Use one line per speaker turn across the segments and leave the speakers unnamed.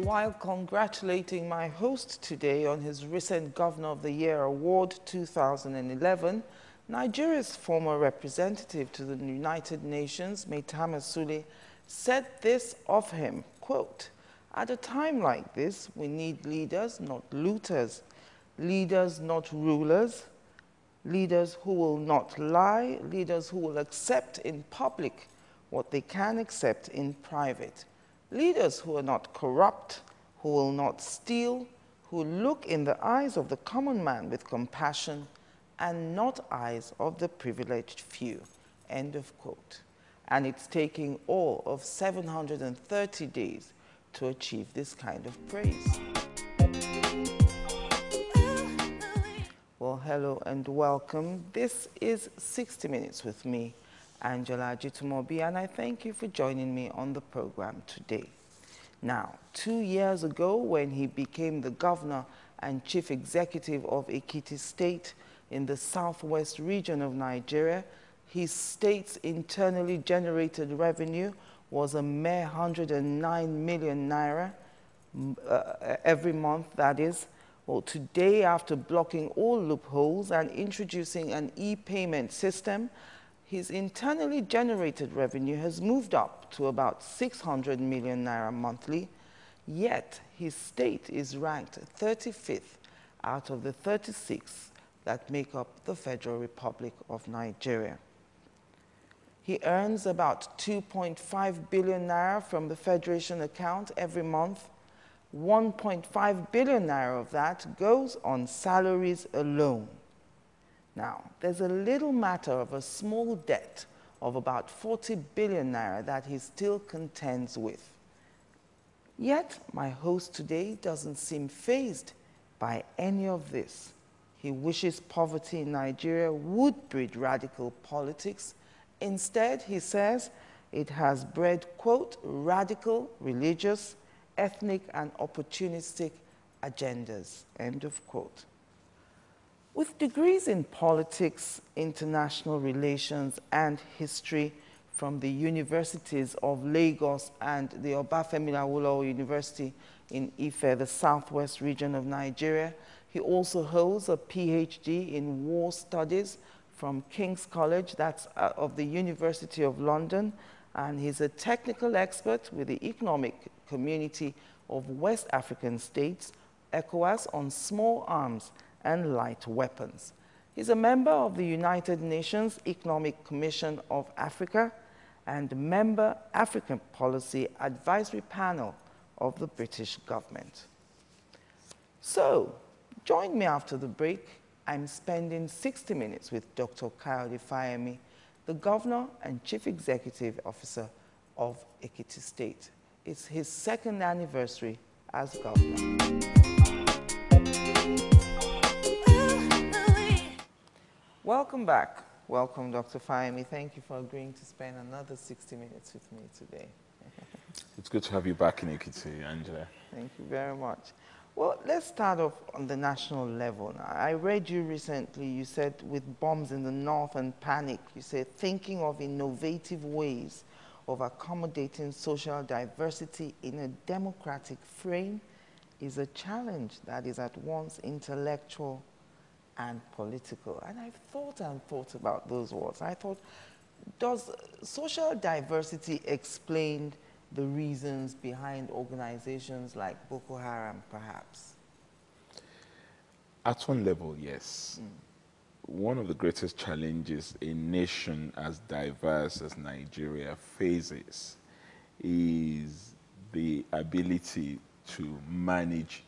while congratulating my host today on his recent Governor of the Year Award 2011, Nigeria's former representative to the United Nations, Maitama Sule, said this of him, quote, "At a time like this, we need leaders, not looters, leaders, not rulers, leaders who will not lie, leaders who will accept in public what they can accept in private. Leaders who are not corrupt, who will not steal, who look in the eyes of the common man with compassion and not eyes of the privileged few." End of quote. And it's taking all of 730 days to achieve this kind of praise. Well, hello and welcome. This is 60 Minutes with me, Angela Ajetunmobi, and I thank you for joining me on the program today. Now, 2 years ago, when he became the governor and chief executive of Ekiti State in the southwest region of Nigeria, his state's internally generated revenue was a mere 109 million naira every month, that is. Well, today, after blocking all loopholes and introducing an e-payment system, his internally generated revenue has moved up to about 600 million naira monthly, yet his state is ranked 35th out of the 36 that make up the Federal Republic of Nigeria. He earns about 2.5 billion naira from the Federation account every month. 1.5 billion naira of that goes on salaries alone. Now, there's a little matter of a small debt of about 40 billion naira that he still contends with. Yet, my host today doesn't seem fazed by any of this. He wishes poverty in Nigeria would breed radical politics. Instead, he says, it has bred, quote, radical, religious, ethnic, and opportunistic agendas, end of quote. With degrees in politics, international relations, and history from the universities of Lagos and the Obafemi Awolowo University in Ife, the southwest region of Nigeria, he also holds a PhD in war studies from King's College, that's of the University of London, and he's a technical expert with the Economic Community of West African States, ECOWAS, on small arms and light weapons. He's a member of the United Nations Economic Commission of Africa and member African Policy Advisory Panel of the British government. So, join me after the break. I'm spending 60 minutes with Dr. Kayode Fayemi, the Governor and Chief Executive Officer of Ekiti State. It's his second anniversary as Governor. Welcome back. Welcome, Dr. Fayemi. Thank you for agreeing to spend another 60 minutes with me today.
It's good to have you back in Ekiti, Angela.
Thank you very much. Well, let's start off on the national level. Now, I read you recently, you said with bombs in the north and panic, you said thinking of innovative ways of accommodating social diversity in a democratic frame is a challenge that is at once intellectual and political. And I've thought and thought about those words. I thought, does social diversity explain the reasons behind organizations like Boko Haram, perhaps?
At one level, yes. One of the greatest challenges a nation as diverse as Nigeria faces is the ability to manage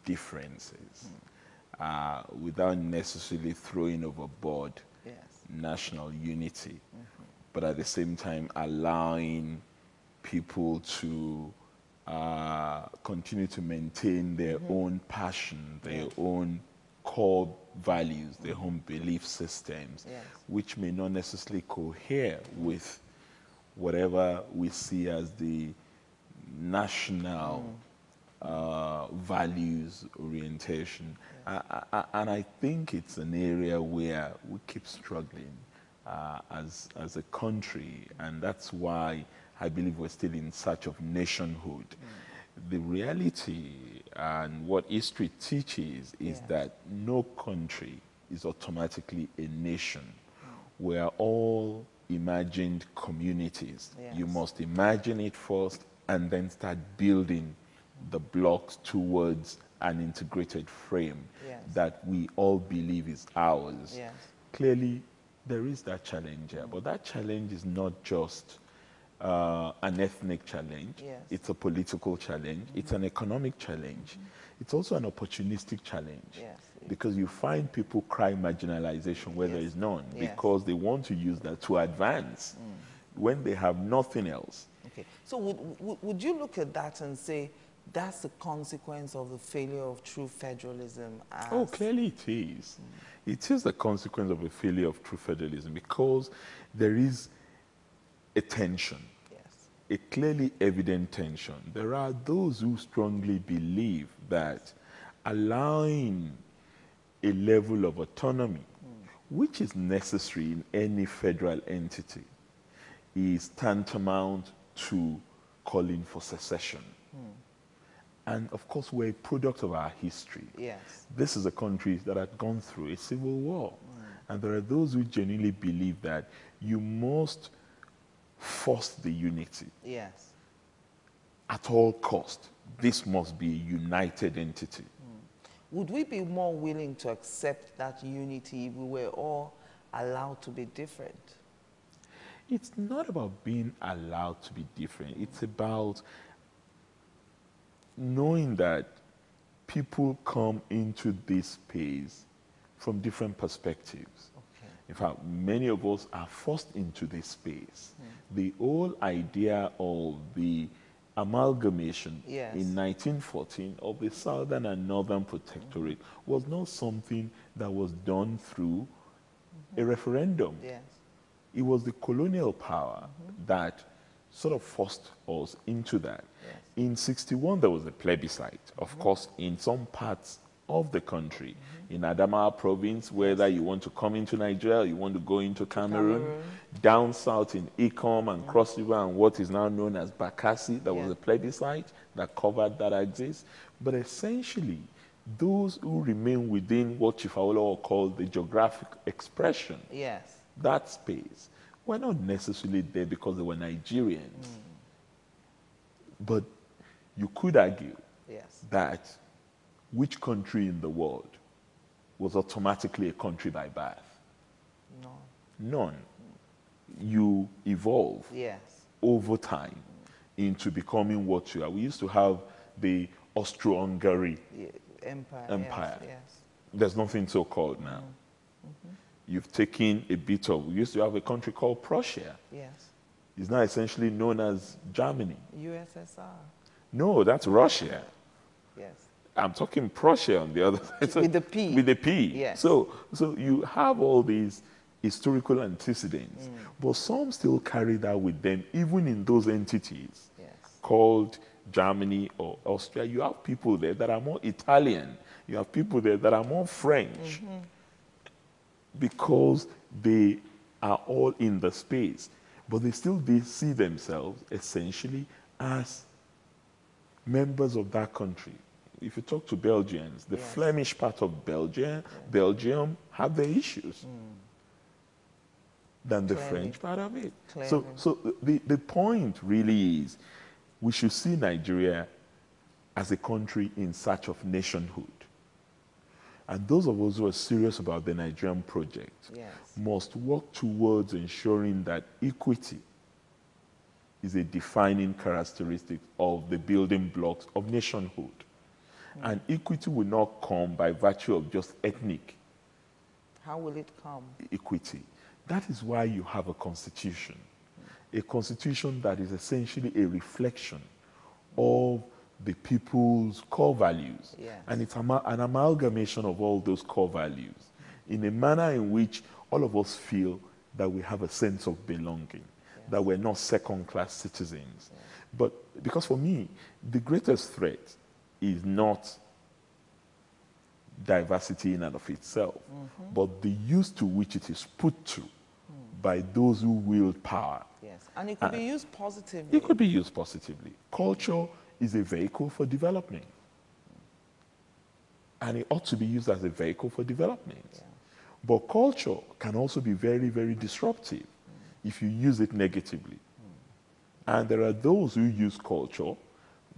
differences without necessarily throwing overboard national unity, but at the same time allowing people to continue to maintain their own passion, their own core values, their own belief systems, which may not necessarily cohere with whatever we see as the national values orientation. And I think it's an area where we keep struggling as a country, and that's why I believe we're still in search of nationhood. the reality and what history teaches is that no country is automatically a nation. We are all imagined communities. You must imagine it first and then start building the blocks towards an integrated frame that we all believe is ours. Clearly, there is that challenge here, but that challenge is not just an ethnic challenge. It's a political challenge. It's an economic challenge. It's also an opportunistic challenge because you find people cry marginalization where there is none because they want to use that to advance when they have nothing else.
Okay. So would you look at that and say that's the consequence of the failure of true federalism?
Oh, clearly it is. It is the consequence of a failure of true federalism because there is a tension, a clearly evident tension. There are those who strongly believe that allowing a level of autonomy, which is necessary in any federal entity, is tantamount to calling for secession. And of course, we're a product of our history. This is a country that had gone through a civil war. And there are those who genuinely believe that you must force the unity. At all cost, this must be a united entity.
Would we be more willing to accept that unity if we were all allowed to be different?
It's not about being allowed to be different. It's about knowing that people come into this space from different perspectives. In fact, many of us are forced into this space. The whole idea of the amalgamation in 1914 of the Southern and Northern Protectorate was not something that was done through a referendum. It was the colonial power that sort of forced us into that. In 61, there was a plebiscite. Of course, in some parts of the country, in Adamawa province, whether you want to come into Nigeria, you want to go into Cameroon, down south in Ikom and Cross River and what is now known as Bakassi, there was a plebiscite that covered that axis. But essentially, those who remain within what Chifawolo called the geographic expression, that space, were not necessarily there because they were Nigerians. But you could argue that which country in the world was automatically a country by birth? None. You evolve over time into becoming what you are. We used to have the Austro-Hungary Empire. There's nothing so called now. You've taken a bit of, we used to have a country called Prussia. It's now essentially known as Germany.
USSR.
No, that's Russia. I'm talking Prussia on the other side.
With the P.
With the P. So you have all these historical antecedents, but some still carry that with them, even in those entities called Germany or Austria. You have people there that are more Italian. You have people there that are more French because they are all in the space. But they still see themselves essentially as members of that country. If you talk to Belgians, the Flemish part of Belgium have their issues than the French part of it. So the point really is we should see Nigeria as a country in search of nationhood. And those of us who are serious about the Nigerian project must work towards ensuring that equity is a defining characteristic of the building blocks of nationhood. And equity will not come by virtue of just ethnic.
How will it come?
Equity. That is why you have a constitution. A constitution that is essentially a reflection of the people's core values. And it's an amalgamation of all those core values in a manner in which all of us feel that we have a sense of belonging, that we're not second-class citizens. But because for me, the greatest threat is not diversity in and of itself, but the use to which it is put to by those who wield power.
And it could be used positively.
It could be used positively. Culture is a vehicle for development. And it ought to be used as a vehicle for development. Yeah. But culture can also be very, very disruptive if you use it negatively. And there are those who use culture,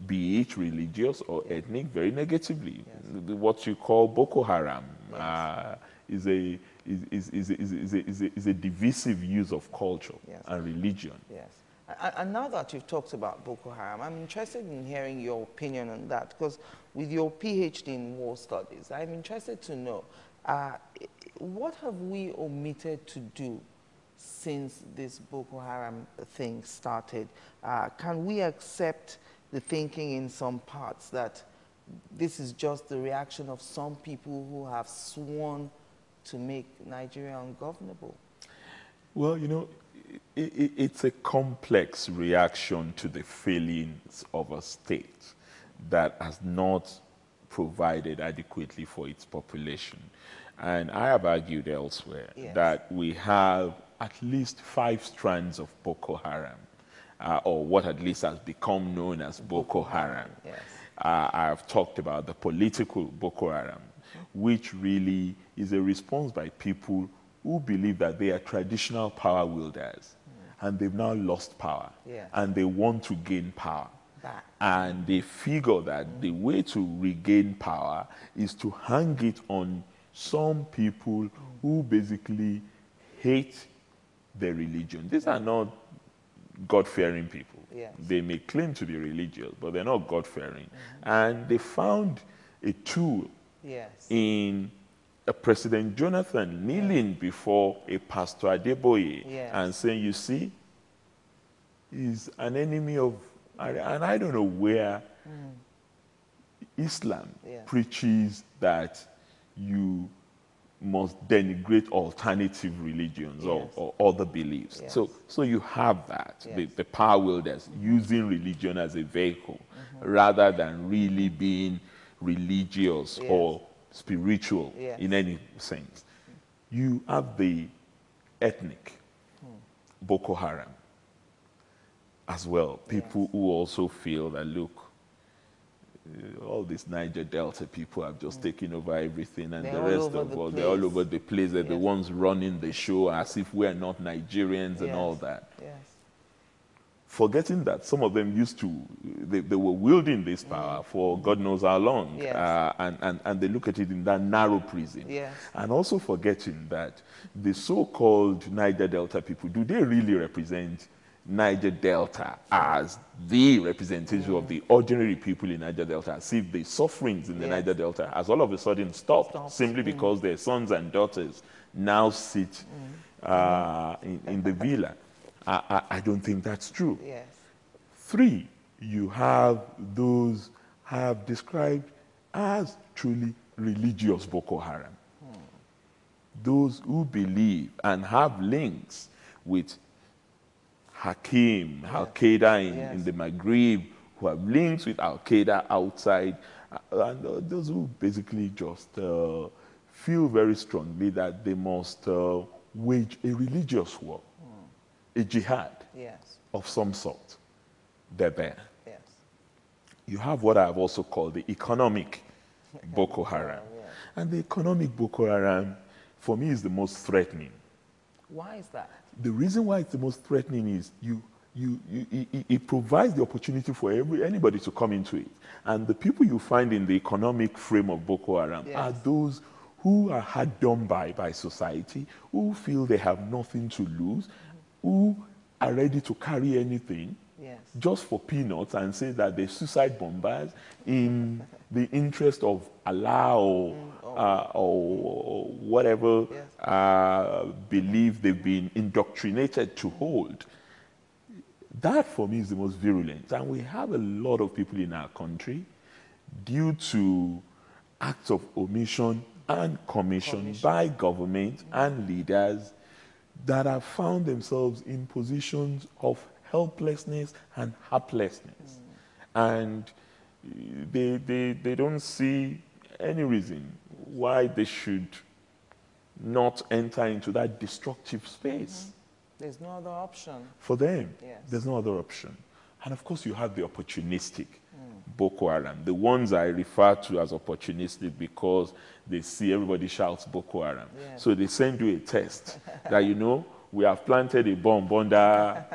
be it religious or ethnic, very negatively. Yes. What you call Boko Haram is a divisive use of culture and religion.
Yes. And now that you've talked about Boko Haram, I'm interested in hearing your opinion on that, because with your PhD in war studies, I'm interested to know, what have we omitted to do since this Boko Haram thing started? Can we accept the thinking in some parts that this is just the reaction of some people who have sworn to make Nigeria ungovernable?
Well, you know, it's a complex reaction to the failings of a state that has not provided adequately for its population. And I have argued elsewhere that we have at least 5 strands of Boko Haram, or what at least has become known as Boko Haram. Yes. I have talked about the political Boko Haram, which really is a response by people who believe that they are traditional power wielders, and they've now lost power, and they want to gain power. And they figure that the way to regain power is to hang it on some people who basically hate their religion. These are not God-fearing people. Yes. They may claim to be religious, but they're not God-fearing. And they found a tool in President Jonathan kneeling before a Pastor Adeboye and saying, you see, he's an enemy of, and I don't know where Islam preaches that you must denigrate alternative religions or other beliefs. So you have that, the power wielders using religion as a vehicle rather than really being religious or spiritual in any sense. You have the ethnic Boko Haram as well. People who also feel that, look, all these Niger Delta people have just taken over everything, and the rest of the world, they're all over the place. They're the ones running the show as if we're not Nigerians and all that. Forgetting that some of them used to, they were wielding this power for God knows how long, and they look at it in that narrow prison. And also forgetting that the so-called Niger Delta people, do they really represent Niger Delta as the representative of the ordinary people in Niger Delta, as if the sufferings in the Niger Delta has all of a sudden stopped simply because their sons and daughters now sit in the villa? I don't think that's true. 3, you have those have described as truly religious Boko Haram. Those who believe and have links with Hakim, Al-Qaeda in the Maghreb, who have links with Al-Qaeda outside, and those who basically just feel very strongly that they must wage a religious war, a jihad of some sort. They're there. You have what I've also called the economic Boko Haram. And the economic Boko Haram, for me, is the most threatening.
Why is that?
The reason why it's the most threatening is it provides the opportunity for anybody to come into it. And the people you find in the economic frame of Boko Haram are those who are hard done by society, who feel they have nothing to lose, who are ready to carry anything just for peanuts and say that they're suicide bombers in the interest of Allah or whatever belief they've been indoctrinated to hold. That, for me, is the most virulent. And we have a lot of people in our country, due to acts of omission and commission by government and leaders, that have found themselves in positions of helplessness and helplessness. And they don't see any reason why they should not enter into that destructive space.
There's no other option.
For them, there's no other option. And of course, you have the opportunistic Boko Haram. The ones I refer to as opportunistic because they see everybody shouts Boko Haram.
Yes.
So they send you a test that, you know, we have planted a bomb under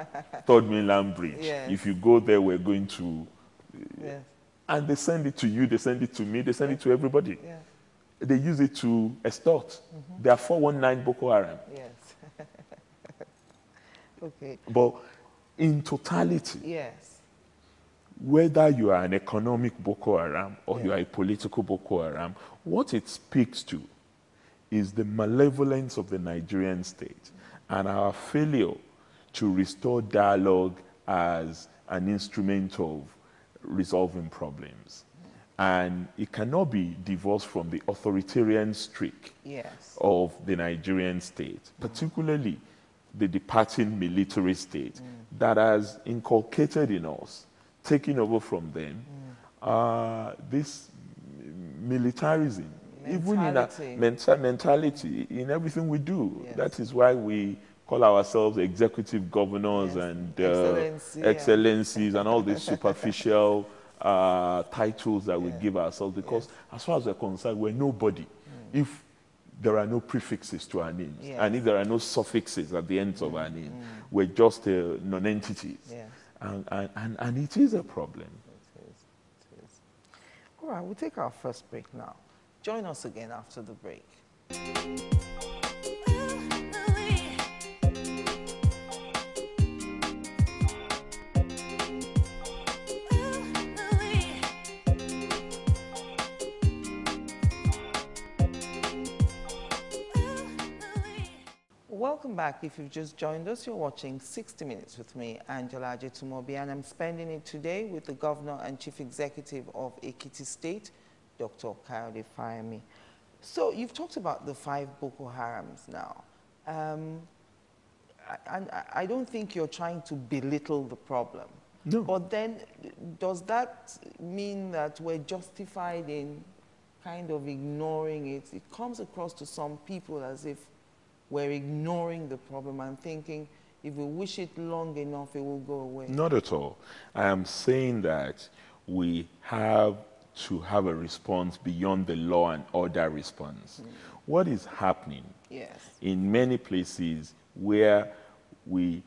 Third Mainland Bridge.
Yes.
If you go there, we're going to...
Yes.
And they send it to you, they send it to me, they send it to everybody.
Yeah.
They use it to extort. They are 419 Boko Haram.
Yes. Okay.
But in totality,
Yes.
whether you are an economic Boko Haram or you are a political Boko Haram, what it speaks to is the malevolence of the Nigerian state and our failure to restore dialogue as an instrument of resolving problems. And it cannot be divorced from the authoritarian streak
Yes.
of the Nigerian state, particularly the departing military state that has inculcated in us, taking over from them, this militarism, even in our mentality, in everything we do.
Yes.
That is why we call ourselves executive governors and excellencies and all these superficial titles that we give ourselves, because as far as we're concerned, we're nobody if there are no prefixes to our names, and if there are no suffixes at the ends of our name. We're just non-entities. And it is a problem.
It is. All right, we'll take our first break now. Join us again after the break. Welcome back. If you've just joined us, you're watching 60 Minutes with me, Angela Ajetunmobi, and I'm spending it today with the Governor and Chief Executive of Ekiti State, Dr. Kayode Fayemi. So you've talked about the 5 Boko Harams now. And I don't think you're trying to belittle the problem.
No.
But then, does that mean that we're justified in kind of ignoring it? It comes across to some people as if we're ignoring the problem and thinking if we wish it long enough, it will go away.
Not at all. I am saying that we have to have a response beyond the law and order response. What is happening in many places where we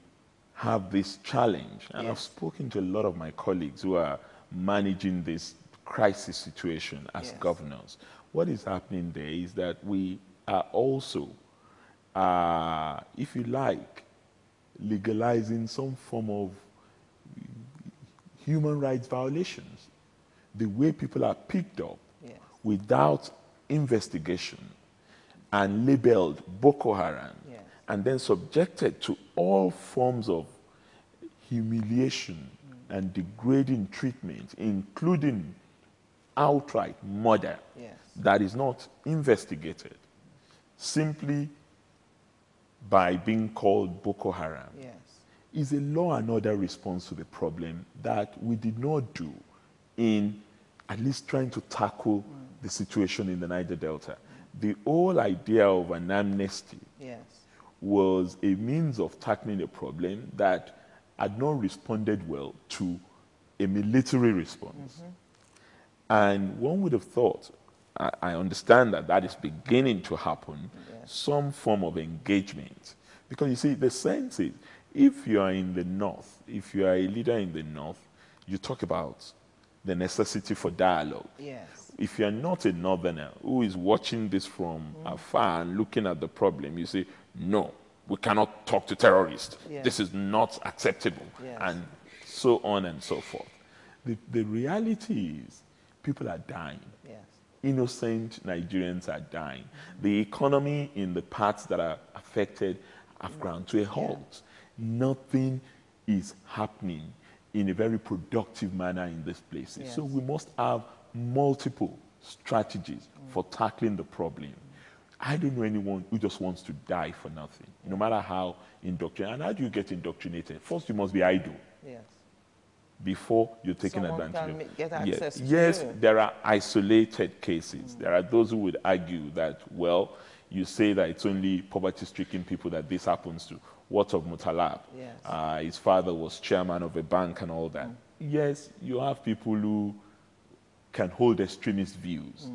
have this challenge, and I've spoken to a lot of my colleagues who are managing this crisis situation as governors, what is happening there is that we are also if you like, legalizing some form of human rights violations. The way people are picked up without investigation and labeled Boko Haram and then subjected to all forms of humiliation and degrading treatment, including outright murder that is not investigated, simply by being called Boko Haram, is a law and order response to the problem that we did not do in at least trying to tackle the situation in the Niger Delta. The whole idea of an amnesty was a means of tackling a problem that had not responded well to a military response. And one would have thought, I understand that that is beginning to happen, some form of engagement. Because you see, the sense is, if you are in the north, if you are a leader in the north, you talk about the necessity for dialogue. If you are not a northerner who is watching this from afar and looking at the problem, you say, no, we cannot talk to terrorists. This is not acceptable, and so on and so forth. The reality is, people are dying. Innocent Nigerians are dying. The economy in the parts that are affected have ground to a halt. Nothing is happening in a very productive manner in these places. So we must have multiple strategies for tackling the problem. I don't know anyone who just wants to die for nothing, no matter how indoctrinated. And how do you get indoctrinated? First, you must be idle. Before you're taking advantage of.
Get access to
you. There are isolated cases. There are those who would argue that, well, you say that it's only poverty-stricken people that this happens to. What of Mutalab? His father was chairman of a bank and all that. Yes, you have people who can hold extremist views,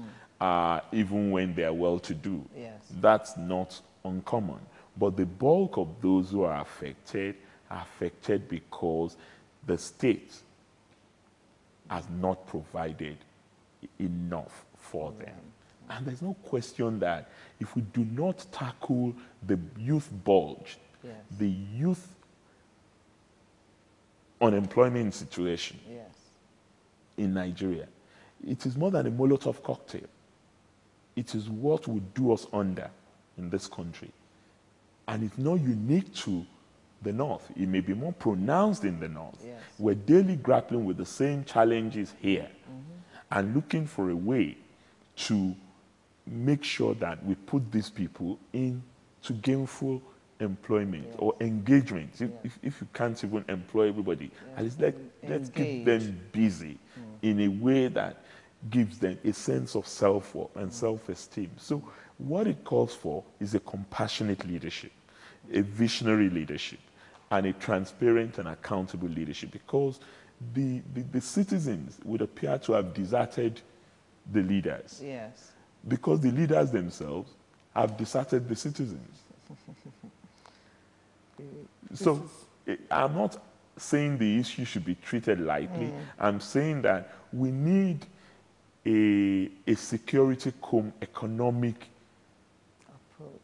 even when they are well-to-do.
Yes.
That's not uncommon. But the bulk of those who are affected because the state has not provided enough for them. And there's no question that if we do not tackle the youth bulge,
Yes.
the youth unemployment situation
Yes.
in Nigeria, it is more than a Molotov cocktail. It is what would do us under in this country. And it's not unique to the North. It may be more pronounced in the North.
Yes.
We're daily grappling with the same challenges here and looking for a way to make sure that we put these people into gainful employment or engagement. If you can't even employ everybody, at least let's keep them busy in a way that gives them a sense of self-worth and self-esteem. So what it calls for is a compassionate leadership, a visionary leadership, and a transparent and accountable leadership, because the citizens would appear to have deserted the leaders.
Yes.
Because the leaders themselves have deserted the citizens. So I'm not saying the issue should be treated lightly. I'm saying that we need a security economic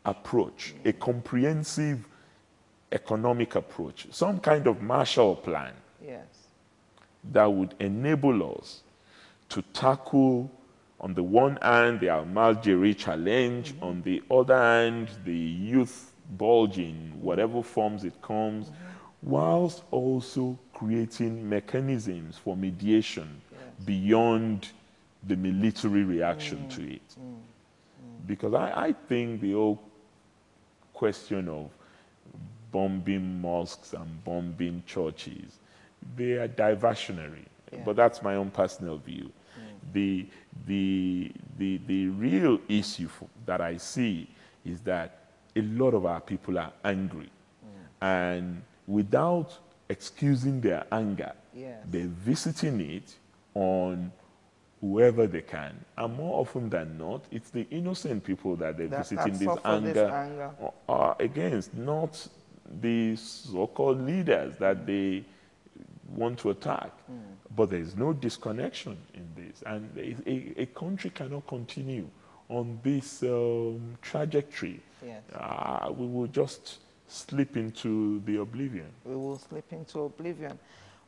approach, a comprehensive economic approach, some kind of Marshall Plan that would enable us to tackle, on the one hand, the Almajiri challenge, on the other hand, the youth bulge in whatever forms it comes, whilst also creating mechanisms for mediation beyond the military reaction to it. Because I think the whole question of bombing mosques and bombing churches, they are diversionary. But that's my own personal view. The real issue that I see is that a lot of our people are angry. And without excusing their anger, they're visiting it on whoever they can. And more often than not, it's the innocent people that they're visiting this anger against, not the so-called leaders that they want to attack. But there's no disconnection in this. And a country cannot continue on this trajectory. We will just slip into the oblivion.
We will slip into oblivion.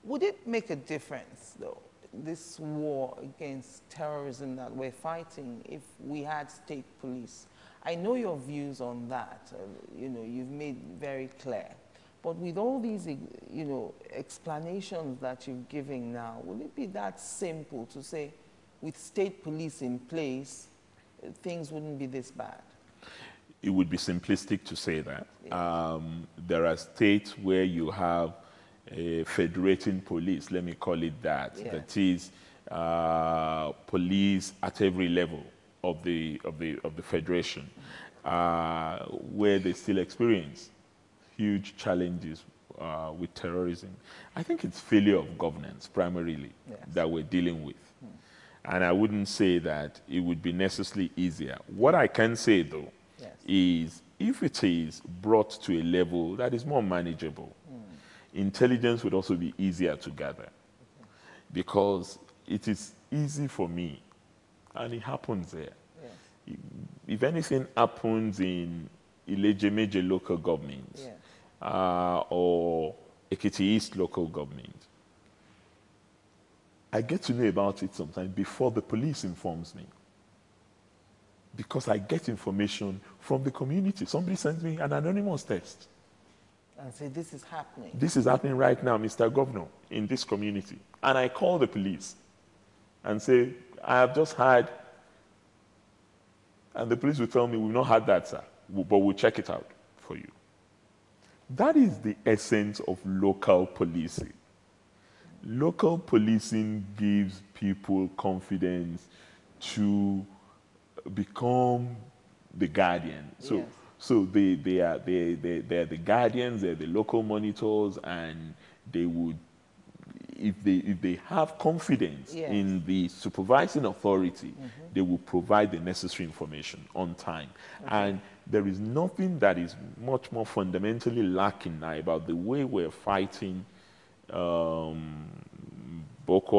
Would it make a difference, though, this war against terrorism that we're fighting, if we had state police? I know your views on that. You've made very clear. But with all these, explanations that you're giving now, would it be that simple to say, with state police in place, things wouldn't be this bad?
It would be simplistic to say that. There are states where you have a federating police, let me call it that. That is police at every level of the federation, where they still experience huge challenges with terrorism. I think it's failure of governance primarily that we're dealing with. And I wouldn't say that it would be necessarily easier. What I can say, though, is if it is brought to a level that is more manageable, intelligence would also be easier to gather. Because it is easy for me, and it happens there. If anything happens in Ileje local government, or Ekiti East local government, I get to know about it sometimes before the police informs me. Because I get information from the community. Somebody sends me an anonymous text.
And say, this is happening.
This is happening right now, Mr. Governor, in this community. And I call the police and say, I have just had, and the police will tell me, we've not had that, sir, but we'll check it out for you. That is the essence of local policing. Local policing gives people confidence to become the guardian. So they are the guardians, they're the local monitors, and they would, if they have confidence in the supervising authority, they will provide the necessary information on time. And there is nothing that is much more fundamentally lacking now about the way we're fighting Boko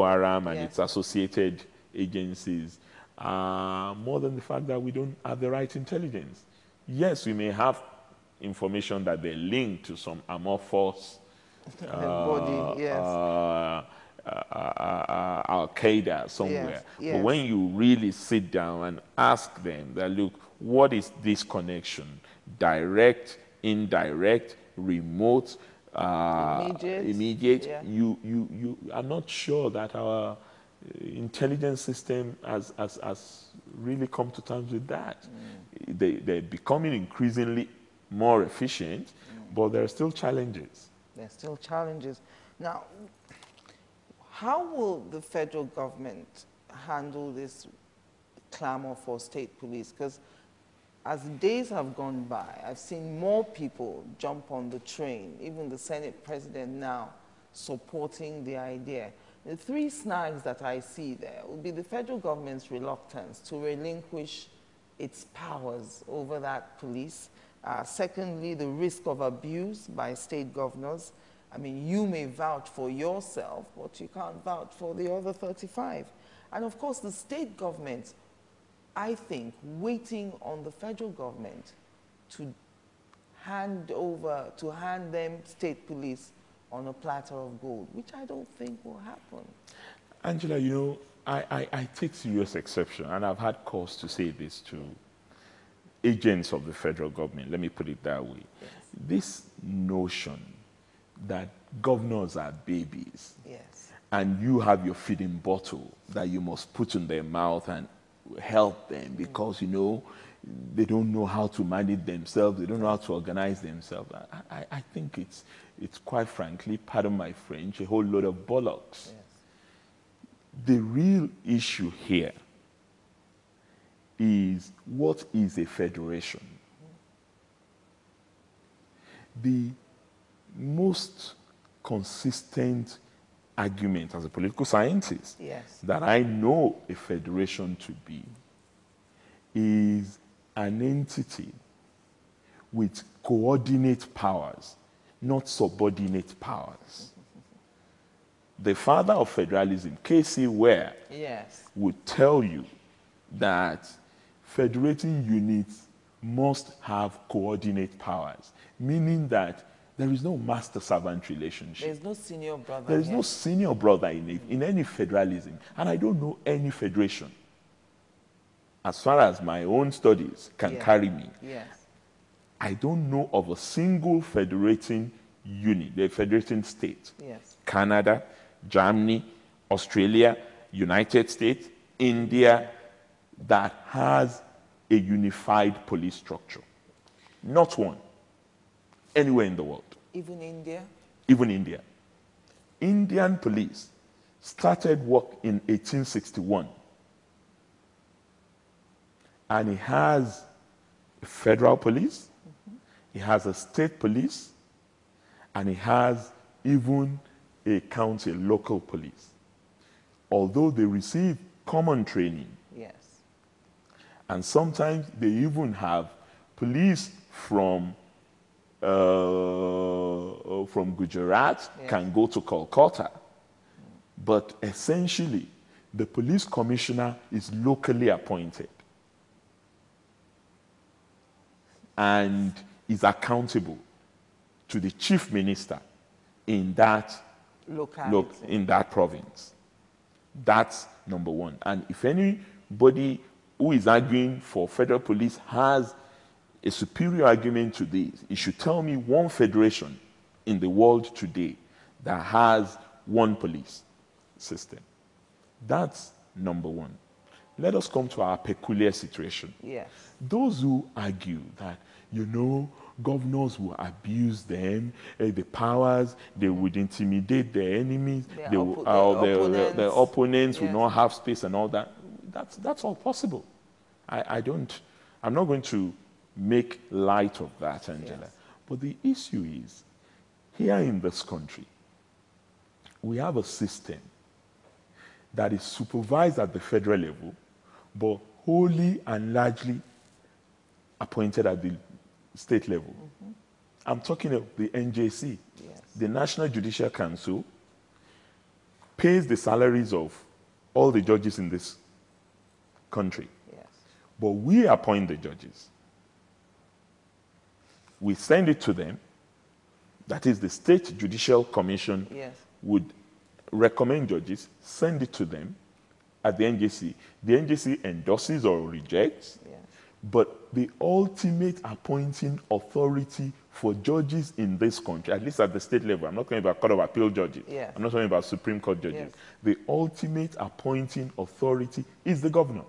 Haram and its associated agencies, more than the fact that we don't have the right intelligence. Yes, we may have information that they're linked to some amorphous
body,
Al-Qaeda somewhere. But when you really sit down and ask them that, look, what is this connection? Direct, indirect, remote, immediate. I'm not sure that our intelligence system has really come to terms with that. They're becoming increasingly more efficient, but there are still challenges.
There are still challenges. Now, how will the federal government handle this clamor for state police? Because as days have gone by, I've seen more people jump on the train, even the Senate president now supporting the idea. The three snags that I see there will be the federal government's reluctance to relinquish its powers over that police. Secondly, the risk of abuse by state governors. I mean, you may vouch for yourself, but you can't vouch for the other 35. And of course, the state government, I think, waiting on the federal government to hand them state police on a platter of gold, which I don't think will happen.
Angela, you know, I take serious exception, and I've had cause to say this to agents of the federal government, let me put it that way.
Yes.
This notion that governors are babies, and you have your feeding bottle that you must put in their mouth and help them because, you know, they don't know how to manage themselves, they don't know how to organize themselves. I think it's quite frankly, pardon my French, a whole load of bollocks. The real issue here is, what is a federation? The most consistent argument as a political scientist that I know a federation to be is an entity with coordinate powers, not subordinate powers. The father of federalism, K.C. Ware, would tell you that federating units must have coordinate powers, meaning that there is no master-servant relationship.
There's no senior brother.
There is no senior brother in any federalism. And I don't know any federation, as far as my own studies can carry me. I don't know of a single federating unit, a federating state. Canada, Germany, Australia, United States, India, that has a unified police structure. Not one. Anywhere in the world.
Even India?
Even India. Indian police started work in 1861. And it has a federal police, it has a state police, and it has even a county, local police. Although they receive common training. And sometimes they even have police from Gujarat can go to Kolkata. But essentially, the police commissioner is locally appointed and is accountable to the chief minister in that province. That's number one. And if anybody who is arguing for federal police has a superior argument to this, he should tell me one federation in the world today that has one police system. That's number one. Let us come to our peculiar situation. Those who argue that, you know, governors will abuse them, the powers, they would intimidate their enemies, their opponents will not have space and all that. That's all possible. I'm not going to make light of that, Angela. But the issue is, here in this country, we have a system that is supervised at the federal level, but wholly and largely appointed at the state level. I'm talking of the NJC.
Yes.
The National Judicial Council pays the salaries of all the judges in this country.
Yes.
But we appoint the judges. We send it to them. That is, the State Judicial Commission
Yes.
would recommend judges, send it to them at the NJC. The NJC endorses or rejects,
Yes.
but the ultimate appointing authority for judges in this country, at least at the state level, I'm not talking about Court of Appeal judges,
Yes.
I'm not talking about Supreme Court judges,
Yes.
the ultimate appointing authority is the governor.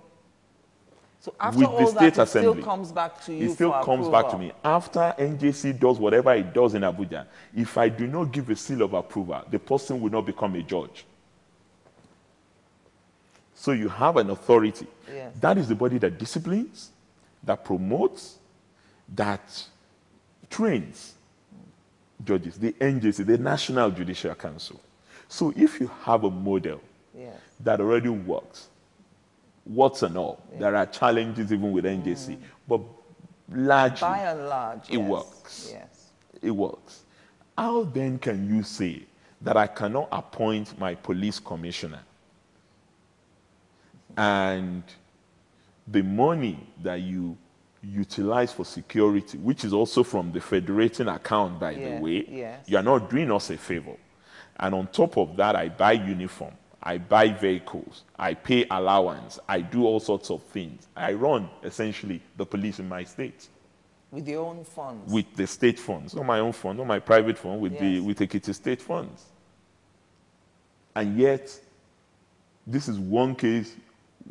So after
With
all
the
that,
state
it
assembly.
still comes back to you
It still
for
comes back to
approval.
me. After NJC does whatever it does in Abuja, if I do not give a seal of approval, the person will not become a judge. So you have an authority.
Yes.
That is the body that disciplines, that promotes, that trains judges, the NJC, the National Judicial Council. So if you have a model
Yes.
that already works, what's and all, there are challenges even with NJC, but largely
By and large,
it
yes.
works.
Yes.
It works. How then can you say that I cannot appoint my police commissioner and the money that you utilize for security, which is also from the federating account, by the way,
yes.
you are not doing us a favor. And on top of that, I buy uniform, I buy vehicles, I pay allowance, I do all sorts of things. I run, essentially, the police in my state.
With your own funds.
With the state funds, not my own fund, not my private fund, with
Yes.
with Ekiti State funds. And yet, this is one case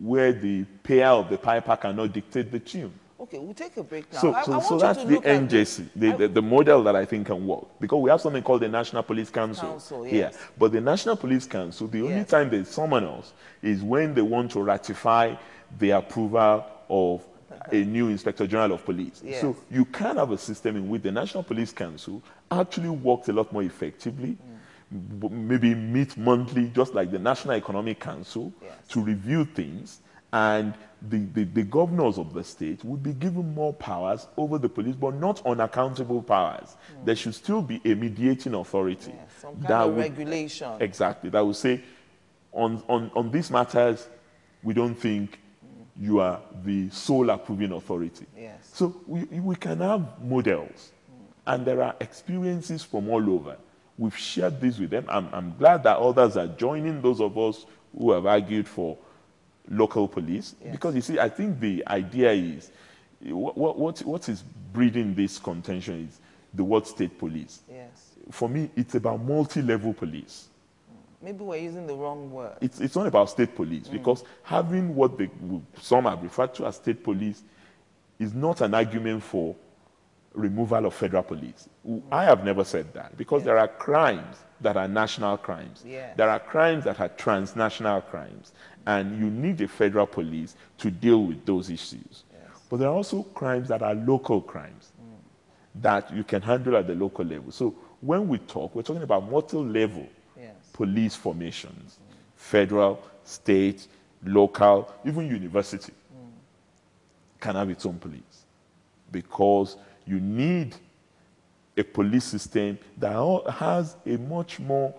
where the payer of the piper cannot dictate the tune.
Okay, we'll take a break now.
So,
I want
so
you
that's
to
the
look at
NJC, the model that I think can work. Because we have something called the National Police Council here.
Yes.
But the National Police Council, the only
Yes.
time they summon us is when they want to ratify the approval of a new Inspector General of Police.
Yes.
So you can have a system in which the National Police Council actually works a lot more effectively, maybe meet monthly, just like the National Economic Council,
Yes.
to review things. And the governors of the state would be given more powers over the police, but not unaccountable powers. There should still be a mediating authority.
Yes, some kind of regulation.
Exactly. That would say, on these matters, we don't think you are the sole approving authority.
Yes.
So we can have models, and there are experiences from all over. We've shared this with them. I'm glad that others are joining those of us who have argued for local police.
Yes.
Because, you see, I think the idea is, what is breeding this contention is the word state police.
Yes.
For me, it's about multi-level police.
Maybe we're using the wrong word.
It's not about state police, because having what some have referred to as state police is not an argument for removal of federal police. I have never said that, because there are crimes that are national crimes.
Yes.
There are crimes that are transnational crimes, and you need a federal police to deal with those issues.
Yes.
But there are also crimes that are local crimes that you can handle at the local level. So when we talk, we're talking about multi-level
Yes.
police formations, federal, state, local, even university can have its own police, because you need a police system that has a much more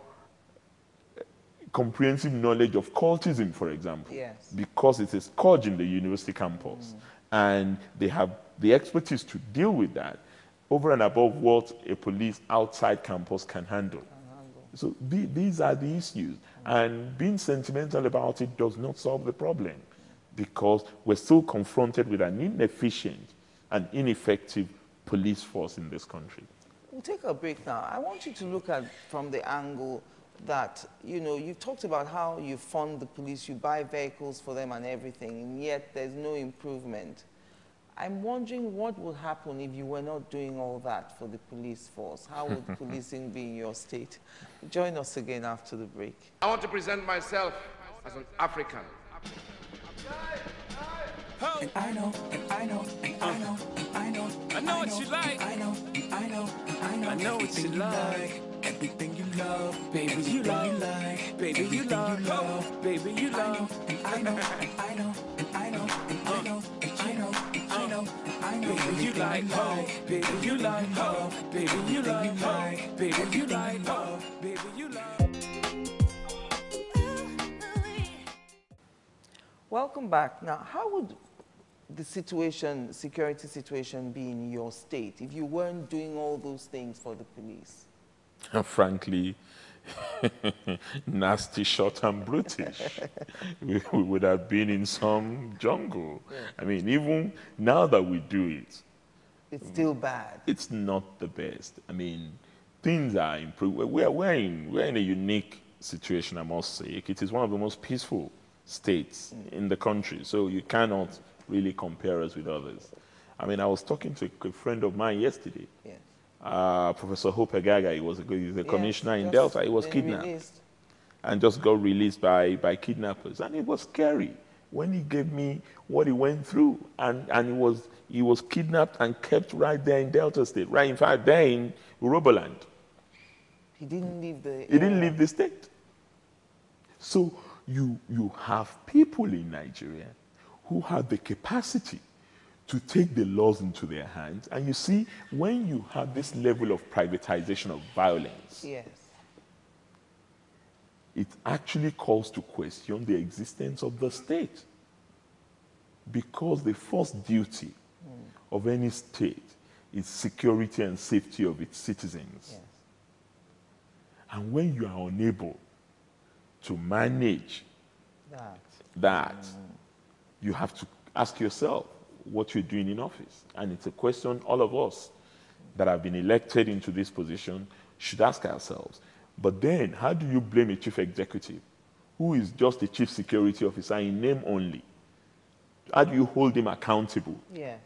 comprehensive knowledge of cultism, for example,
Yes.
because it's a scourge in the university campus, and they have the expertise to deal with that over and above what a police outside campus can handle. So these are the issues, and being sentimental about it does not solve the problem, because we're still confronted with an inefficient and ineffective police force in this country.
We'll take a break now. I want you to look at from the angle that, you've talked about how you fund the police, you buy vehicles for them and everything, and yet there's no improvement. I'm wondering what would happen if you were not doing all that for the police force. How would policing be in your state? Join us again after the break.
I want to present myself as an African.
And I know, and I know, and I know, and I know,
I know what you like.
I know, and I know, and I know,
I know what you like.
And everything you love, baby, you like, baby, you love, baby, you love. I know, and I know, and I know, and I know, and I know, and I know, and I know, baby, you like love, baby, you like love, baby, you like love, baby, you like love, baby, you love.
Welcome back. Now, how would the security situation be in your state if you weren't doing all those things for the police?
Frankly, nasty, short, and brutish. We would have been in some jungle.
Yeah.
I mean, even now that we do it,
It's still bad.
it's not the best. I mean, things are improved. We're in a unique situation, I must say. It is one of the most peaceful states in the country, so you cannot really compare us with others. I mean, I was talking to a friend of mine yesterday.
Yes.
Professor Hope Egaga, he's a commissioner in
just
Delta. He was
been
kidnapped
released.
and just got released by kidnappers. And it was scary when he gave me what he went through. And he was kidnapped and kept right there in Delta State, right, in fact, there in Uroboland.
He didn't leave the
He didn't leave the state. So you have people in Nigeria who have the capacity to take the laws into their hands. And you see, when you have this level of privatization of violence,
Yes.
it actually calls to question the existence of the state. Because the first duty of any state is security and safety of its citizens.
Yes.
And when you are unable to manage that, you have to ask yourself what you're doing in office. And it's a question all of us that have been elected into this position should ask ourselves. But then, how do you blame a chief executive who is just a chief security officer in name only? How do you hold him accountable
Yes.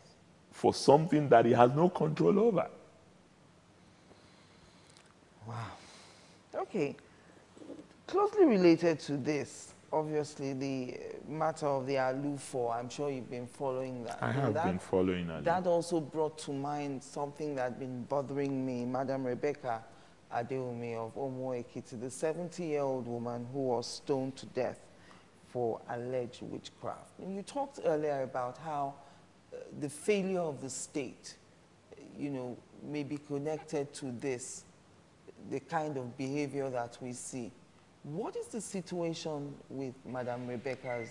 for something that he has no control over?
Wow. Okay. Closely related to this, obviously, the matter of the Alufo, I'm sure you've been following that.
I have been following that.
That also brought to mind something that had been bothering me, Madam Rebecca Adeomi of Omo Ekiti, the 70-year-old woman who was stoned to death for alleged witchcraft. And you talked earlier about how the failure of the state, may be connected to this, the kind of behavior that we see. What is the situation with Madam Rebecca's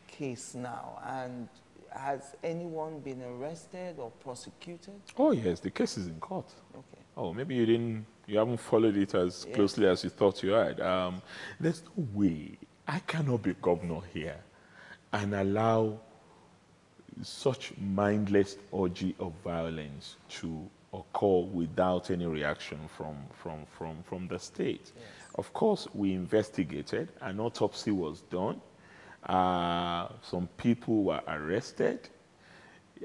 case now? And has anyone been arrested or prosecuted?
Oh yes, the case is in court.
Okay.
Oh, maybe you haven't followed it as closely as you thought you had. There's no way I cannot be governor here and allow such mindless orgy of violence to occur without any reaction from the state.
Yes.
Of course, we investigated. An autopsy was done. Some people were arrested,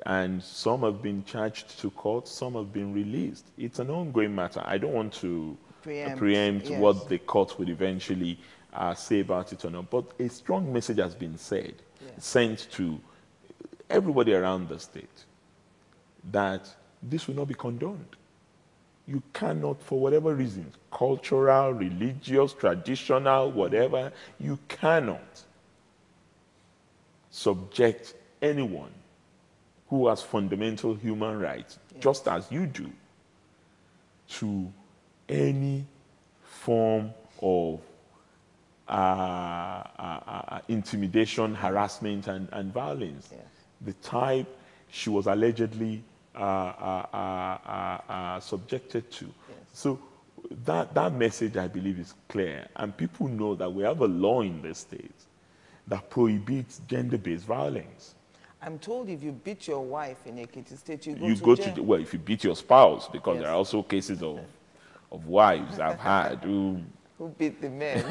and some have been charged to court. Some have been released. It's an ongoing matter. I don't want to preempt
yes.
what the court would eventually say about it or not. But a strong message has been sent to everybody around the state that this will not be condoned. You cannot, for whatever reason, cultural, religious, traditional, whatever, you cannot subject anyone who has fundamental human rights, just as you do, to any form of intimidation, harassment, and violence.
Yes.
The type she was allegedly subjected to.
Yes.
So that message, I believe, is clear. And people know that we have a law in this state that prohibits gender-based violence.
I'm told if you beat your wife in Ekiti State, you
go
to jail.
to well, if you beat your spouse, because
Yes.
there are also cases of wives I've had who
beat the men.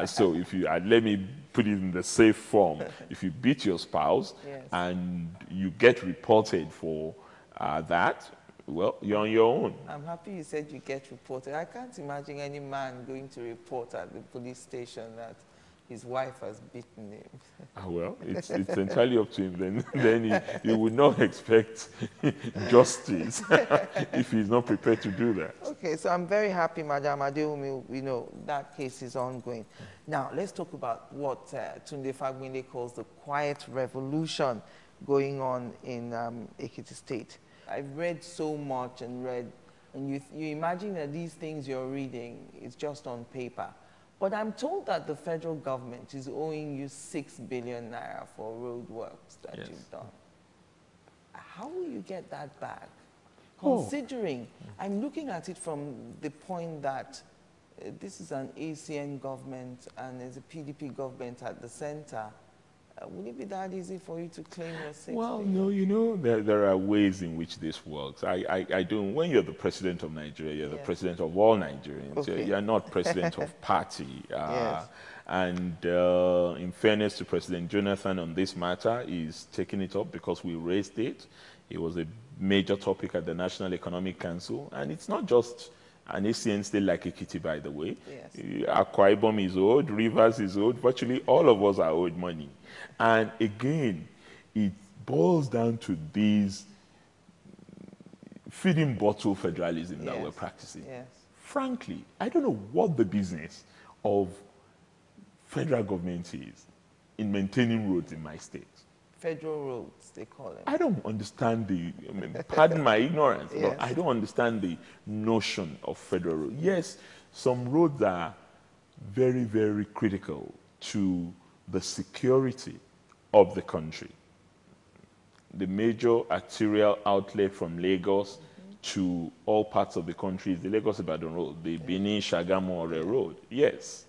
so if you let me put it in the safe form, if you beat your spouse
Yes.
and you get reported for that, well, you're on your own.
I'm happy you said you get reported. I can't imagine any man going to report at the police station that his wife has beaten him.
Well, it's entirely up to him. Then he would not expect justice if he's not prepared to do that.
Okay, so I'm very happy, Madam Adeumi, you know, that case is ongoing. Now, let's talk about what Tunde Fagbinde calls the quiet revolution going on in Ekiti State. I've read so much and you imagine that these things you're reading is just on paper. But I'm told that the federal government is owing you 6 billion naira for road works that you've done. How will you get that back? Considering, I'm looking at it from the point that this is an ACN government and there's a PDP government at the center. Would it be that easy for you to claim your 6
Well,
billion?
no, you know, there are ways in which this works. I don't, when you're the president of Nigeria, you're the president of all Nigerians.
Okay.
You're not president of party.
Yes.
And in fairness to President Jonathan on this matter, he's taking it up because we raised it. It was a major topic at the National Economic Council. And it's not just an ACN state like Ekiti, by the way.
Yes.
Akwa Ibom is owed, Rivers is owed. Virtually all of us are owed money. And again, it boils down to these feeding bottle federalism that we're practicing.
Yes.
Frankly, I don't know what the business of federal government is in maintaining roads in my state.
Federal roads, they call them.
I don't understand I mean, pardon my ignorance,
Yes.
but I don't understand the notion of federal road. Yes, some roads are very, very critical to the security of the country. The major arterial outlet from Lagos to all parts of the country is the Lagos-Ibadan Road, the Benin-Shagamu-Ore Road. Yes,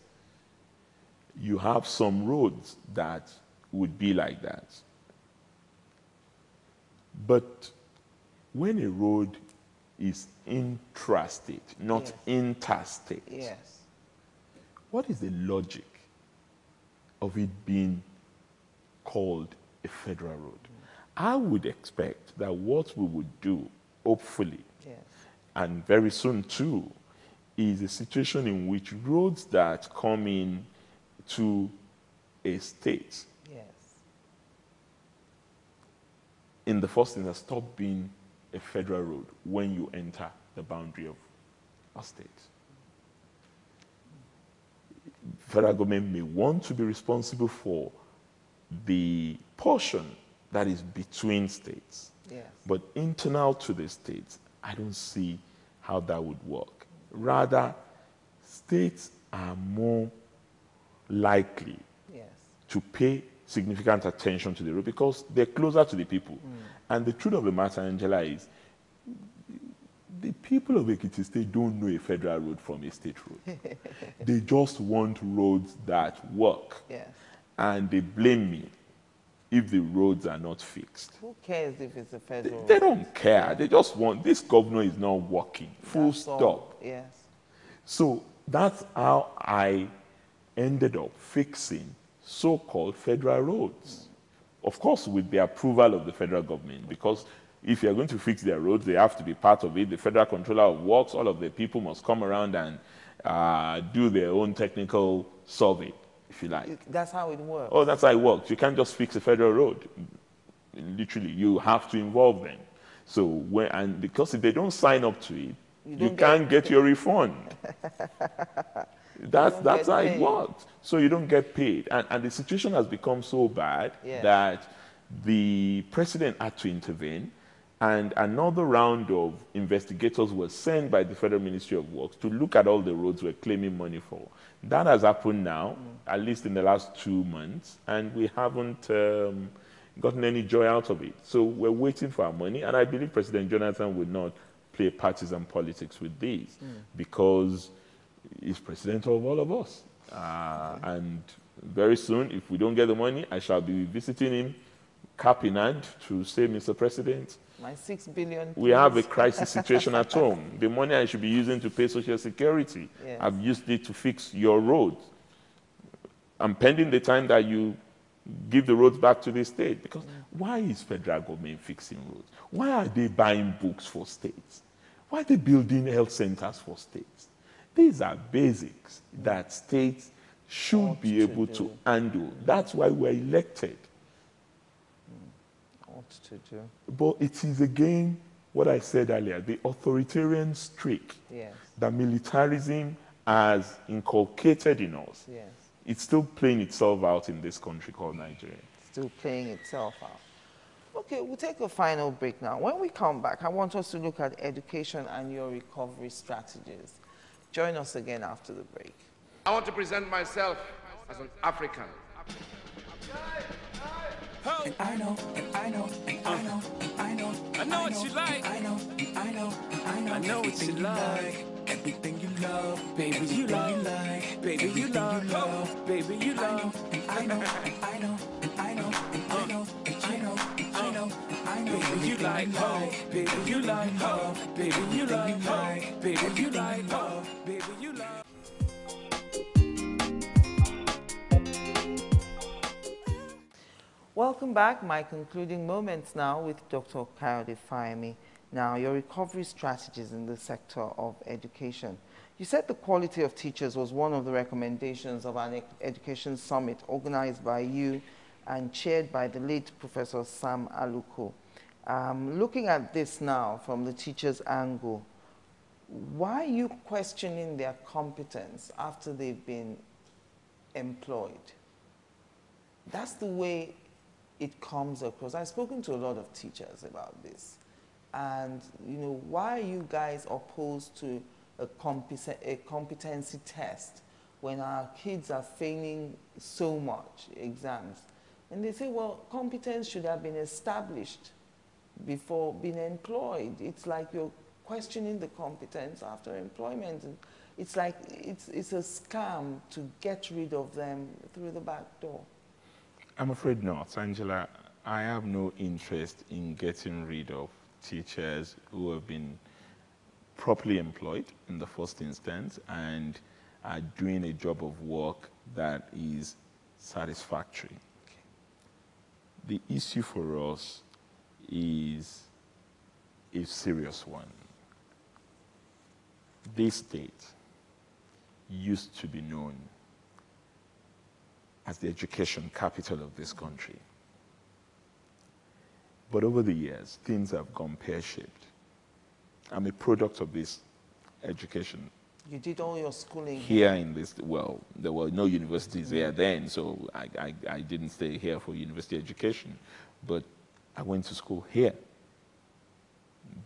you have some roads that would be like that. But when a road is intrastate, not interstate, what is the logic of it being called a federal road? I would expect that what we would do, hopefully, and very soon too, is a situation in which roads that come in to a state in the first instance stop being a federal road when you enter the boundary of a state. Federal government may want to be responsible for the portion that is between states. But internal to the states, I don't see how that would work. Rather, states are more likely to pay significant attention to the road because they're closer to the people. And the truth of the matter, Angela, is the people of Ekiti State don't know a federal road from a state road. They just want roads that work. And they blame me if the roads are not fixed.
Who cares if it's a federal
They don't care. They just want, this governor is not working. Full stop. So that's how I ended up fixing so-called federal roads. Of course, with the approval of the federal government, because if you're going to fix their roads, they have to be part of it. The Federal Controller of Works, all of the people must come around and do their own technical survey, if you like.
That's how it works.
Oh, that's how it works. You can't just fix a federal road. Literally, you have to involve them. So, because if they don't sign up to it, you can't get your refund. That's how it works. So you don't get paid. And the situation has become so bad that the president had to intervene, and another round of investigators was sent by the Federal Ministry of Works to look at all the roads we're claiming money for. That has happened now, at least in the last 2 months, and we haven't gotten any joy out of it. So we're waiting for our money, and I believe President Jonathan will not play partisan politics with these because he's president of all of us. And very soon, if we don't get the money, I shall be visiting him cap in hand to say, Mr. President,
my 6 billion,
we have a crisis situation at home. The money I should be using to pay Social Security, I've used it to fix your roads. I'm pending the time that you give the roads back to the state. Because why is federal government fixing roads? Why are they buying books for states? Why are they building health centers for states? These are basics that states should be able to handle. That's why we're elected.
To do.
But it is again what I said earlier, the authoritarian streak
Yes.
that militarism has inculcated in us,
Yes.
it's still playing itself out in this country called Nigeria.
Still playing itself out. Okay, we'll take a final break now. When we come back, I want us to look at education and your recovery strategies. Join us again after the break.
I want to present myself as an African.
And I know, and I know, and I know, and I know. I know what you like. I know, and I know, and I know. I know what you like. Everything you love, baby, you like. Baby, you love, baby, you love. And I know, and I know, and I know, and I know, and I know, and I know, and I know. Baby, you like ho, baby, you like ho, baby, you like ho, baby, you like ho, baby, you like.
Welcome back. My concluding moments now with Dr. Kayode Fayemi. Now, your recovery strategies in the sector of education. You said the quality of teachers was one of the recommendations of an education summit organized by you and chaired by the late Professor Sam Aluko. Looking at this now from the teacher's angle, why are you questioning their competence after they've been employed? That's the way it comes across. I've spoken to a lot of teachers about this. And, you know, why are you guys opposed to a competency test when our kids are failing so much exams? And they say, well, competence should have been established before being employed. It's like you're questioning the competence after employment. And it's like it's a scam to get rid of them through the back door.
I'm afraid not, Angela. I have no interest in getting rid of teachers who have been properly employed in the first instance and are doing a job of work that is satisfactory. The issue for us is a serious one. This state used to be known as the education capital of this country. But over the years, things have gone pear-shaped. I'm a product of this education.
You did all your schooling
here in this, well, there were no universities here then, so I didn't stay here for university education. But I went to school here,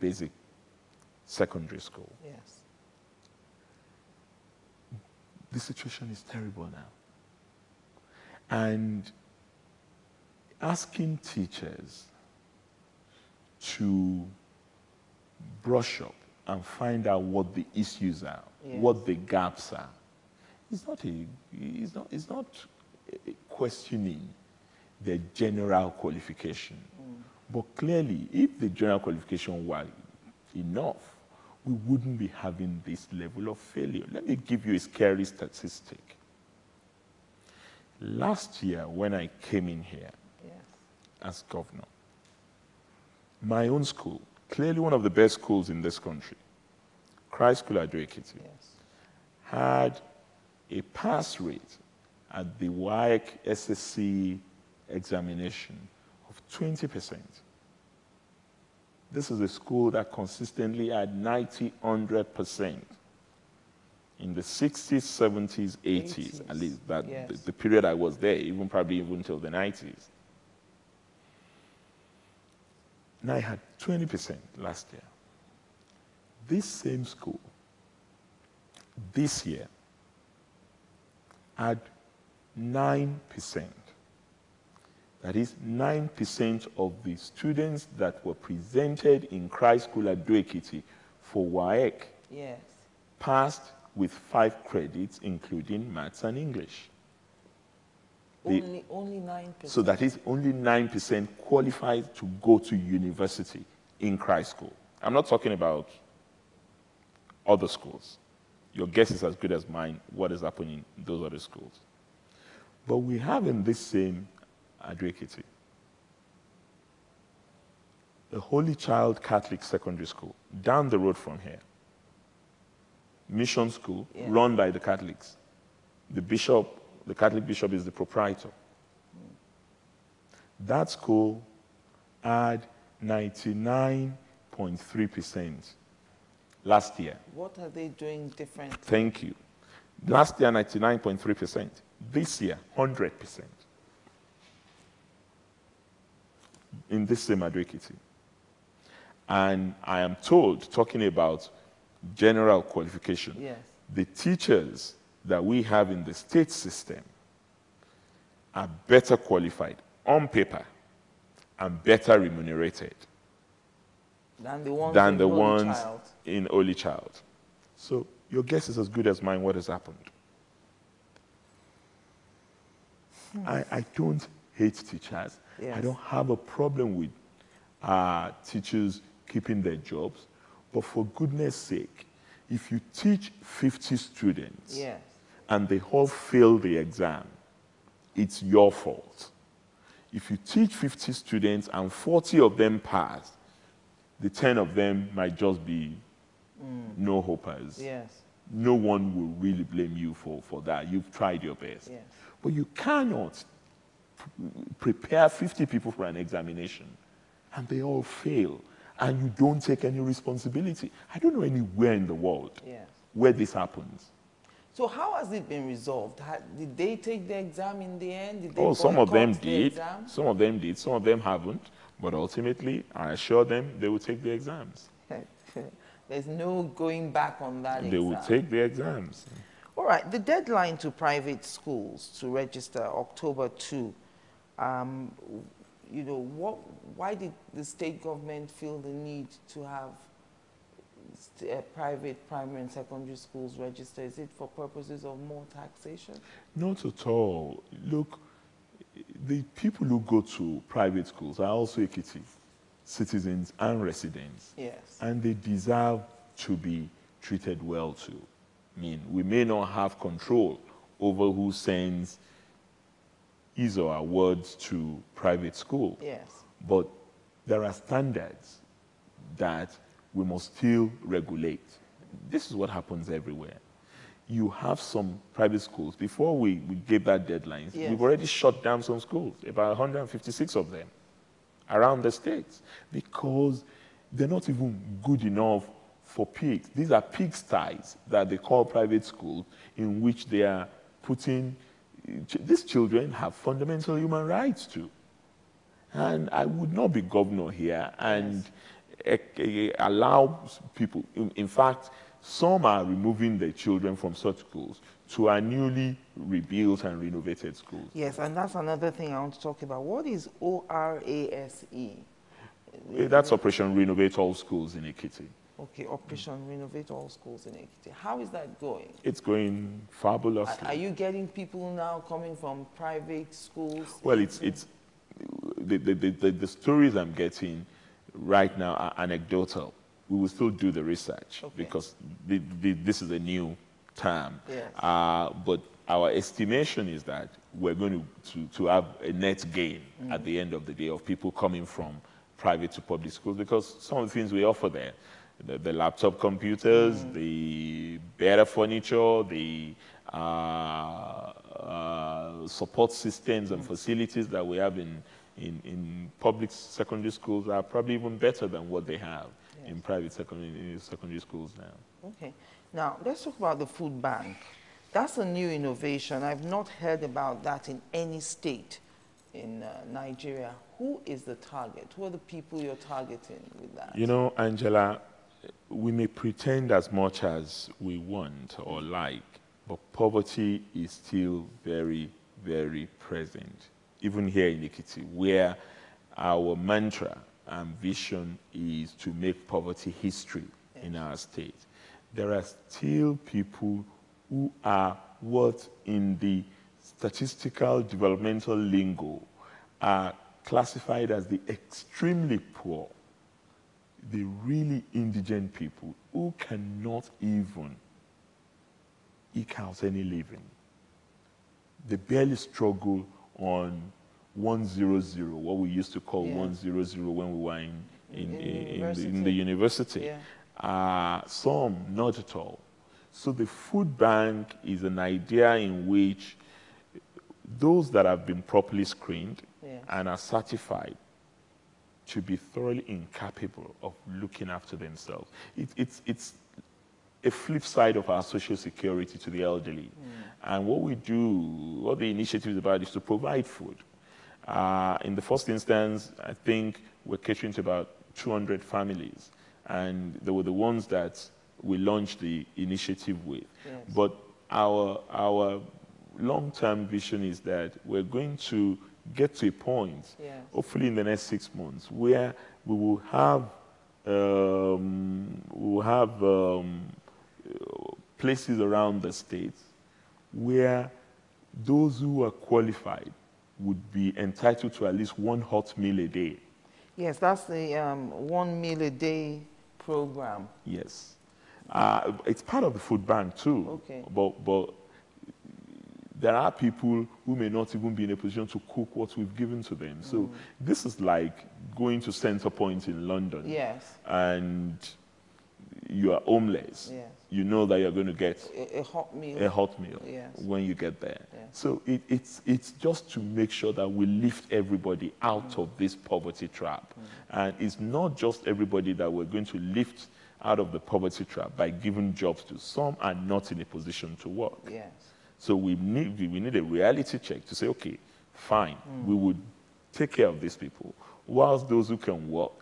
basic secondary school.
Yes.
The situation is terrible now. And asking teachers to brush up and find out what the issues are, yes, what the gaps are, it's not questioning their general qualification. But clearly, if the general qualification were enough, we wouldn't be having this level of failure. Let me give you a scary statistic. Last year, when I came in here, yes, as governor, my own school, clearly one of the best schools in this country, Christ School Ajetunmobi, yes, had a pass rate at the WAEC SSC examination of 20%. This is a school that consistently had 90, 100%. In the 60s, 70s, 80s, at least that, yes, the period I was there, probably even until the 90s. And I had 20% last year. This same school, this year, had 9%. That is 9% of the students that were presented in Christ School at Ekiti for WAEC, yes, passed with 5 credits, including maths and English.
Only 9%?
So that is only 9% qualified to go to university in Christ School. I'm not talking about other schools. Your guess is as good as mine what is happening in those other schools. But we have in this same Ekiti the Holy Child Catholic Secondary School, down the road from here. Mission school, yeah, run by the Catholics. The Catholic bishop is the proprietor. That school had 99% 99.3% last year.
What are they doing different?
Thank you. Last year, 99.3%. This year, 100%. In this same Ekiti. And I am told, talking about general qualification,
Yes.
the teachers that we have in the state system are better qualified on paper and better remunerated
Than the ones,
than
in
the
Holy
ones
Child.
in Holy Child. So your guess is as good as mine. What has happened? I don't hate teachers.
Yes.
I don't have a problem with teachers keeping their jobs. But for goodness sake, if you teach 50 students
Yes.
and they all fail the exam, it's your fault. If you teach 50 students and 40 of them pass, the 10 of them might just be no-hopers.
Yes.
No one will really blame you for that. You've tried your best.
Yes.
But you cannot prepare 50 people for an examination and they all fail and you don't take any responsibility. I don't know anywhere in the world
Yes.
where this happens.
So how has it been resolved? Did they take the exam in the end? Did they
Oh, some of them
boycott the
did.
exam?
Some of them did. Some of them haven't. But ultimately, I assure them they will take the exams.
There's no going back on that
They
exam.
will take the exams.
All right, the deadline to private schools to register, October 2. You know, why did the state government feel the need to have private primary and secondary schools register? Is it for purposes of more taxation?
Not at all. Look, the people who go to private schools are also Ekiti citizens and residents.
Yes.
And they deserve to be treated well too. I mean, we may not have control over who sends his or her words to private school.
Yes.
But there are standards that we must still regulate. This is what happens everywhere. You have some private schools. Before we gave that deadline,
Yes.
we've already shut down some schools, about 156 of them, around the states, because they're not even good enough for pigs. These are pigsties that they call private schools, in which they are putting, these children have fundamental human rights too. And I would not be governor here and allow people, in fact, some are removing their children from such schools to our newly rebuilt and renovated schools.
Yes, and that's another thing I want to talk about. What is ORASE?
That's Operation Renovate All Schools in Ekiti.
Okay, Operation Renovate All Schools in Ekiti. How is that going?
It's going fabulously.
Are you getting people now coming from private schools?
Well, the stories I'm getting right now are anecdotal. We will still do the research, okay, because this is a new term.
Yes.
But our estimation is that we're going to have a net gain at the end of the day of people coming from private to public schools, because some of the things we offer there, the laptop computers, the better furniture, the support systems and facilities that we have in public secondary schools are probably even better than what they have in private secondary schools now.
Okay. Now, let's talk about the food bank. That's a new innovation. I've not heard about that in any state in Nigeria. Who is the target? Who are the people you're targeting with that?
You know, Angela, we may pretend as much as we want or like, but poverty is still very, very present. Even here in Ekiti, where our mantra and vision is to make poverty history in our state, there are still people who are what in the statistical developmental lingo are classified as the extremely poor, the really indigent people who cannot even eke out any living. They barely struggle on 100, what we used to call 100 when we were in the university. Yeah. Some, not at all. So the food bank is an idea in which those that have been properly screened and are certified to be thoroughly incapable of looking after themselves. It's a flip side of our social security to the elderly. And what the initiative is about is to provide food. In the first instance, I think we're catering to about 200 families. And they were the ones that we launched the initiative with.
Yes.
But our long-term vision is that we're going to get to a point,
yes,
hopefully in the next 6 months, where we will have places around the state where those who are qualified would be entitled to at least one hot meal a day.
Yes, that's the 1 meal a day program.
Yes. It's part of the food bank too.
Okay.
But there are people who may not even be in a position to cook what we've given to them. So this is like going to Center Point in London.
Yes.
And you are homeless.
Yes.
You know that you're going to get
a hot meal.
A hot meal,
yes,
when you get there.
Yes.
So it's just to make sure that we lift everybody out of this poverty trap. And it's not just everybody that we're going to lift out of the poverty trap by giving jobs to. Some are not in a position to work.
Yes.
So we need a reality check to say, okay, fine, we would take care of these people. Whilst those who can work,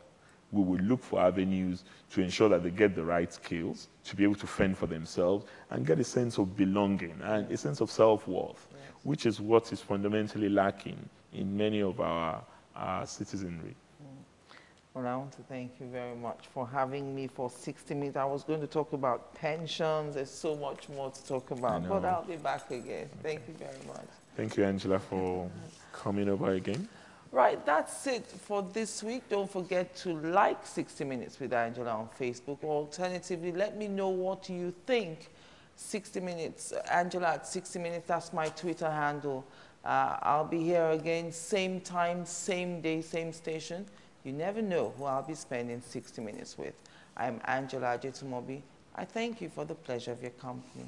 we will look for avenues to ensure that they get the right skills to be able to fend for themselves and get a sense of belonging and a sense of self-worth,
yes,
which is what is fundamentally lacking in many of our citizenry.
Well, I want to thank you very much for having me for 60 minutes. I was going to talk about pensions. There's so much more to talk about, but I'll be back again. Thank you very much.
Thank you, Angela, for coming over again.
Right, that's it for this week. Don't forget to like 60 Minutes with Angela on Facebook. Or alternatively, let me know what you think. 60 Minutes, Angela at 60 Minutes, that's my Twitter handle. I'll be here again, same time, same day, same station. You never know who I'll be spending 60 minutes with. I'm Angela Ajetunmobi. I thank you for the pleasure of your company.